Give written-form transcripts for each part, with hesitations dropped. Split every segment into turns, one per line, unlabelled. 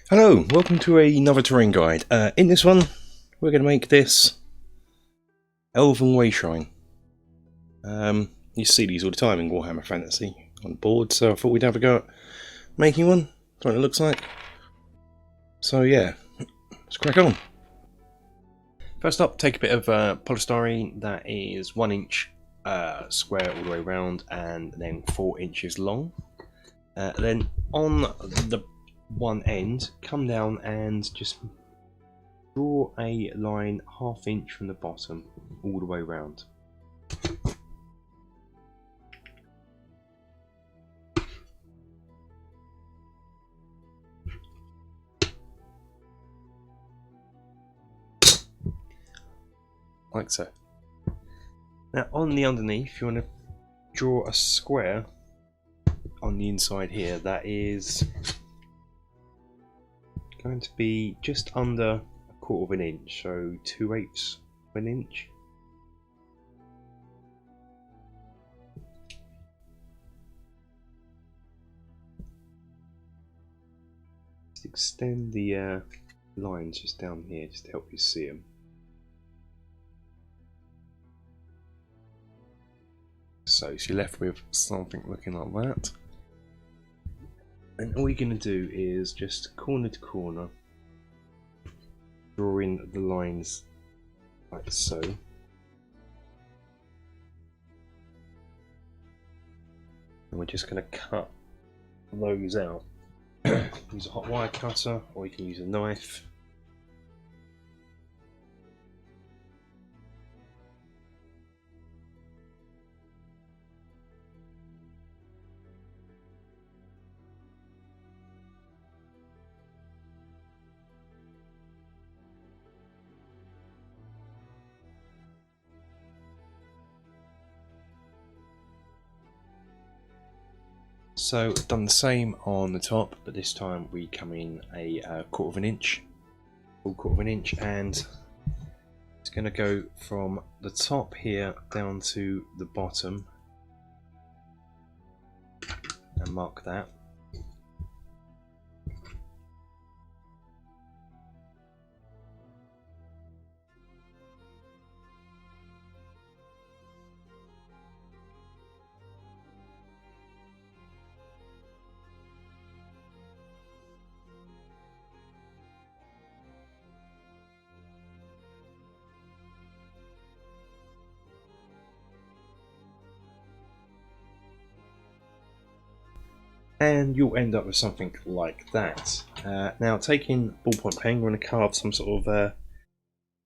Hello, welcome to another terrain guide. In this one, we're going to make this Elven Way Shrine. You see these all the time in Warhammer Fantasy on board, so I thought we'd have a go at making one. That's what it looks like. So yeah, let's crack on. First up, take a bit of polystyrene that is 1 inch square all the way around and then 4 inches long. Then on the one end, come down and just draw a line 1/2 inch from the bottom all the way around. Like so. Now on the underneath, you want to draw a square on the inside here that is going to be just under 1/4 of an inch, so 2/8 of an inch. Just extend the lines just down here just to help you see them. So you're left with something looking like that. And all you're going to do is just corner to corner draw in the lines like so. And we're just going to cut those out. Use a hot wire cutter, or you can use a knife. So I've done the same on the top, but this time we come in a 1/4 of an inch, full 1/4 of an inch, and it's going to go from the top here down to the bottom, and mark that. And you'll end up with something like that. Now, taking ballpoint pen, we're going to carve some sort of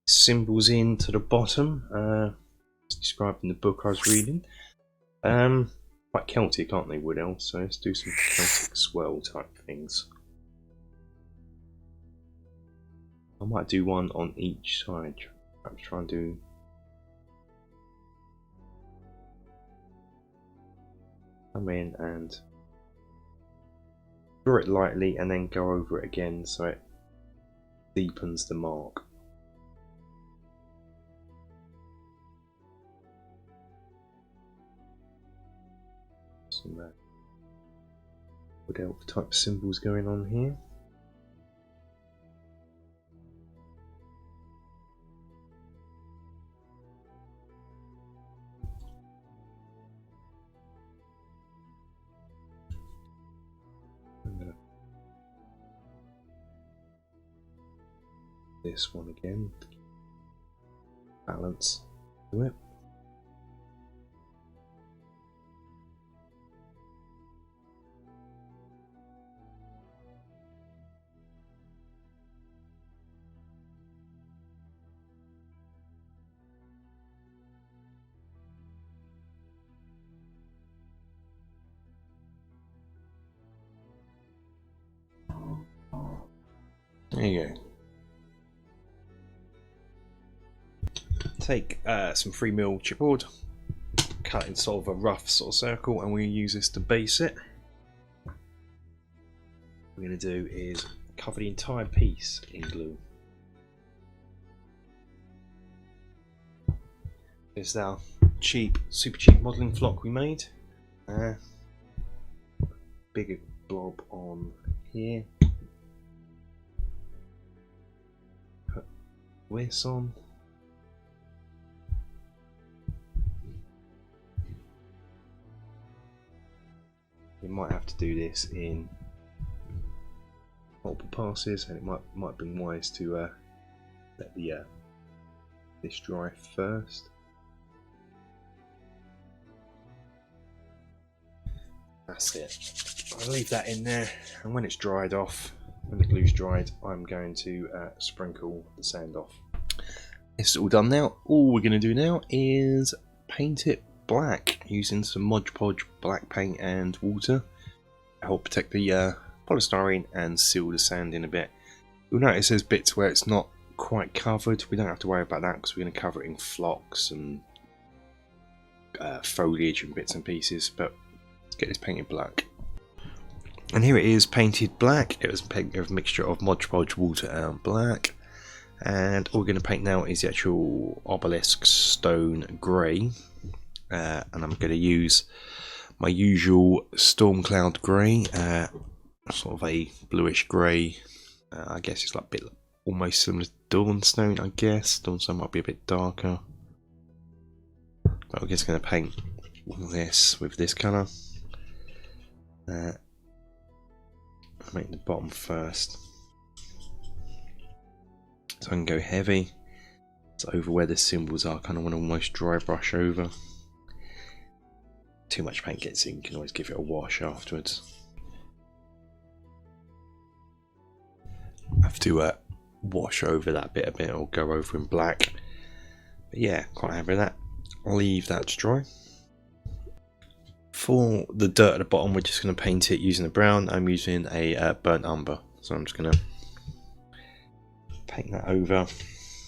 symbols into the bottom. It's described in the book I was reading. Quite Celtic, aren't they, Wood Elves? So let's do some Celtic swirl type things. I might do one on each side. Perhaps try and do. Come in and draw it lightly and then go over it again so it deepens the mark. Some Wood Elf type symbols going on here. This one again, balance to it. There you go. Take some 3mm chipboard, cut in sort of a rough sort of circle, and we use this to base it. What we're going to do is cover the entire piece in glue. This is our super cheap modelling flock we made. Bigger blob on here. this on. You might have to do this in multiple passes, and it might be wise to let the this dry first. That's it. I'll leave that in there, and when it's dried off, when the glue's dried, I'm going to sprinkle the sand off. It's all done now. All we're going to do now is paint it black using some Mod Podge black paint and water to help protect the polystyrene and seal the sand in a bit. You'll notice there's bits where it's not quite covered. We don't have to worry about that because we're going to cover it in phlox and foliage and bits and pieces, but let's get this painted black. And here it is painted black. It was painted with a mixture of Mod Podge, water and black. And all we're going to paint now is the actual obelisk stone grey. And I'm going to use my usual storm cloud grey, sort of a bluish grey. I guess it's like a bit almost similar to Dawnstone, I guess. Dawnstone might be a bit darker. But we're just going to paint this with this colour. Make the bottom first. So I can go heavy. So over where the symbols are, kind of want to almost dry brush over. Too much paint gets in, you can always give it a wash afterwards. I have to wash over that bit a bit, or go over in black. But yeah, quite happy with that. I'll leave that to dry. For the dirt at the bottom, we're just going to paint it using a brown. I'm using a burnt umber, so I'm just going to paint that over.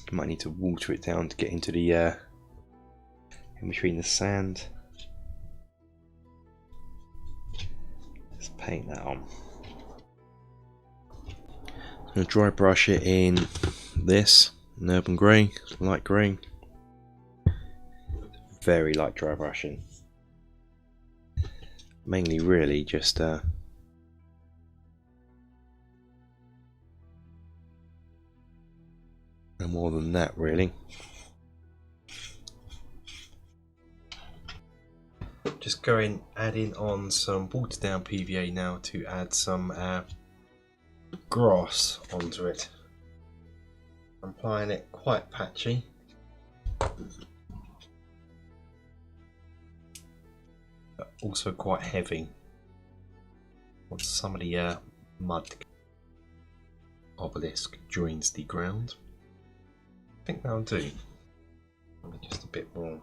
You might need to water it down to get into the in between the sand. Let's paint that on. I'm going to dry brush it in this, an urban grey, light grey. Very light dry brushing. Mainly really just no more than that really. Just going adding on some watered down PVA now to add some grass onto it. I'm applying it quite patchy. But also quite heavy. Once some of the mud obelisk joins the ground. I think that'll do. Maybe just a bit more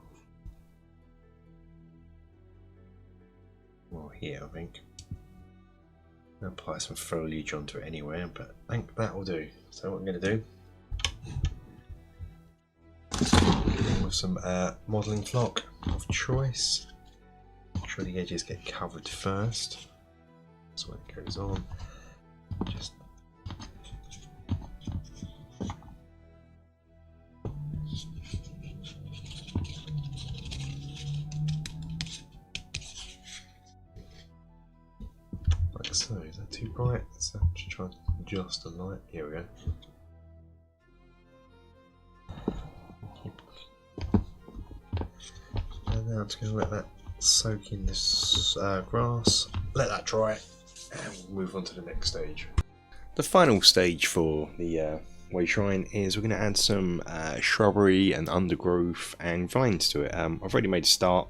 here, I think. I'll apply some foliage onto it anyway, but I think that will do. So what I'm going to do, with some modelling flock of choice. Make sure the edges get covered first. So when it goes on, just like so. Is that too bright? So I'm just trying to adjust the light. Here we go. And now I'm just going to let that soak in this grass, let that dry, and we'll move on to the next stage. The final stage for the way shrine is we're going to add some shrubbery and undergrowth and vines to it. I've already made a start,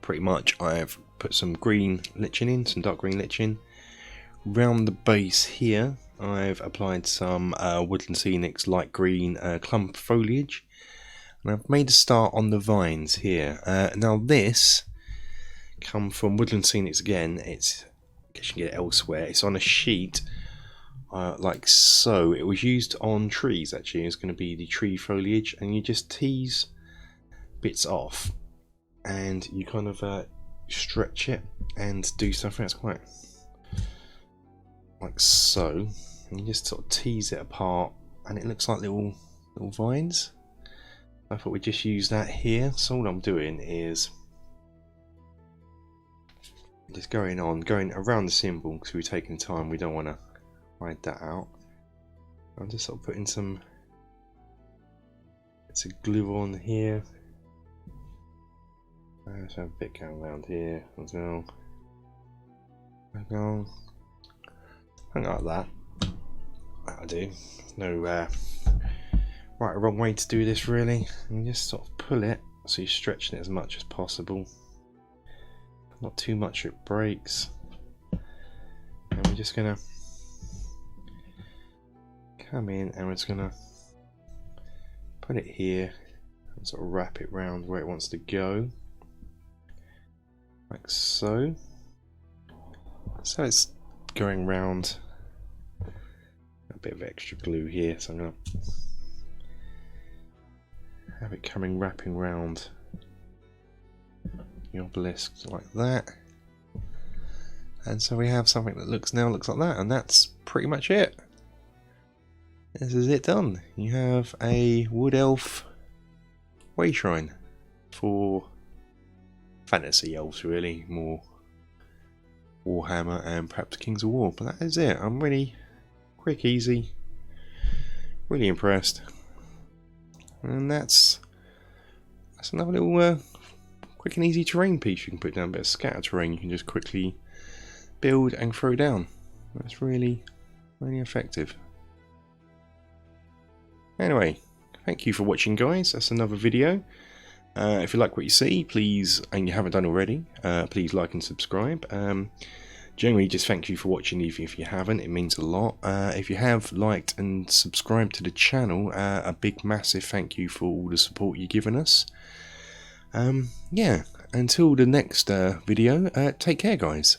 pretty much. I've put some green lichen in, some dark green lichen. Round the base here, I've applied some Woodland Scenics light green clump foliage. And I've made a start on the vines here. Now this come from Woodland Scenics again. It's, I guess you can get it elsewhere. It's on a sheet like so. It was used on trees actually. It's going to be the tree foliage, and you just tease bits off and you kind of stretch it and do something that's quite like so, and you just sort of tease it apart and it looks like little vines. I thought we'd just use that here. So all I'm doing is just going around the symbol, because we're taking time, we don't want to hide that out. I'm just sort of putting some bits of glue on here. Let's have a bit going around here as well. Hang like that. That'll do. There's no right or wrong way to do this really. And you just sort of pull it so you're stretching it as much as possible. Not too much it breaks. And we're just gonna come in and we're just gonna put it here and sort of wrap it round where it wants to go. Like so. So it's going round. A bit of extra glue here, so I'm gonna have it wrapping round the obelisk like that. And so we have something that looks like that, and that's pretty much it. This is it done. You have a wood elf way shrine for fantasy elves, really, more Warhammer and perhaps Kings of War. But that is it. I'm really quick, easy, really impressed. And that's another little quick and easy terrain piece you can put down. A bit of scatter terrain you can just quickly build and throw down. That's really effective. Anyway, thank you for watching, guys. That's another video. If you like what you see, please, and you haven't done already, please like and subscribe. Generally, just thank you for watching, even if you haven't. It means a lot. If you have liked and subscribed to the channel, a big, massive thank you for all the support you've given us. Yeah, until the next video, take care, guys.